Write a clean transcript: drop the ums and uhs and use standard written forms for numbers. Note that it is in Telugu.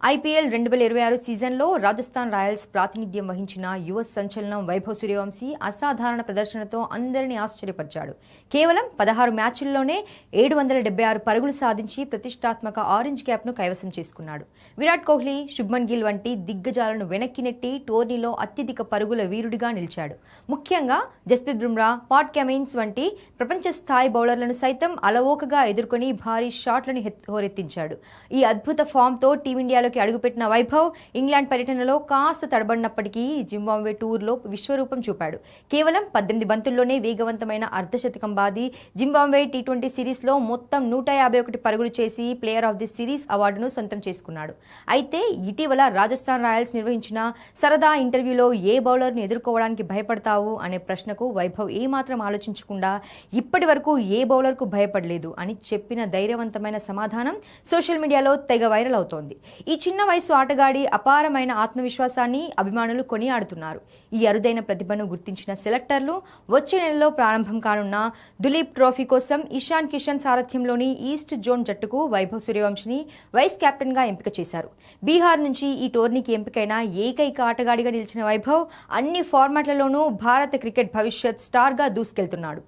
ఐపీఎల్ 2026 సీజన్లో రాజస్థాన్ రాయల్స్ ప్రాతినిధ్యం వహించిన యువ సంచలనం వైభవ్ సూర్యవంశీ అసాధారణ ప్రదర్శనతో అందరినీ ఆశ్చర్యపరిచాడు. కేవలం 16 మ్యాచ్ల్లోనే 776 పరుగులు సాధించి ప్రతిష్టాత్మక ఆరెంజ్ క్యాప్ను కైవసం చేసుకున్నాడు. విరాట్ కోహ్లీ, శుభ్మన్ గిల్ వంటి దిగ్గజాలను వెనక్కి నెట్టి టోర్నీలో అత్యధిక పరుగుల వీరుడిగా నిలిచాడు. ముఖ్యంగా జస్ప్రీత్ బుమ్రా, పాట్ కమిన్స్ వంటి ప్రపంచ స్థాయి బౌలర్లను సైతం అలవోకగా ఎదుర్కొని భారీ షాట్లను హోరెత్తించాడు. ఈ అద్భుత ఫామ్తో టీమిండియాలో అడుగుపెట్టిన వైభవ్ ఇంగ్లాండ్ పర్యటనలో కాస్త తడబడినప్పటికీ జింబాబ్వే టూర్లో విశ్వరూపం చూపాడు. కేవలం 18 బంతుల్లోనే వేగవంతమైన అర్ధశతకం బాది జింబాబ్వే టీ20 సిరీస్లో మొత్తం 151 పరుగులు చేసి ప్లేయర్ ఆఫ్ ది సిరీస్ అవార్డును సొంతం చేసుకున్నాడు. అయితే ఇటీవల రాజస్థాన్ రాయల్స్ నిర్వహించిన సరదా ఇంటర్వ్యూలో ఏ బౌలర్ను ఎదుర్కోవడానికి భయపడతావు అనే ప్రశ్నకు వైభవ్ ఏమాత్రం ఆలోచించకుండా ఇప్పటి వరకు ఏ బౌలర్కు భయపడలేదు అని చెప్పిన ధైర్యవంతమైన సమాధానం సోషల్ మీడియాలో తెగ వైరల్ అవుతోంది. ఈ చిన్న వయసు ఆటగాడి అపారమైన ఆత్మవిశ్వాసాన్ని అభిమానులు కొనియాడుతున్నారు. ఈ అరుదైన ప్రతిభను గుర్తించిన సెలెక్టర్లు వచ్చే నెలలో ప్రారంభం కానున్న దులీప్ ట్రోఫీ కోసం ఇషాన్ కిషన్ సారథ్యంలోని ఈస్ట్ జోన్ జట్టుకు వైభవ్ సూర్యవంశీని వైస్ కెప్టెన్గా ఎంపిక చేశారు. బీహార్ నుంచి ఈ టోర్నీకి ఎంపికైన ఏకైక ఆటగాడిగా నిలిచిన వైభవ్ అన్ని ఫార్మాట్లలోనూ భారత క్రికెట్ భవిష్యత్ స్టార్గా దూసుకెళ్తున్నాడు.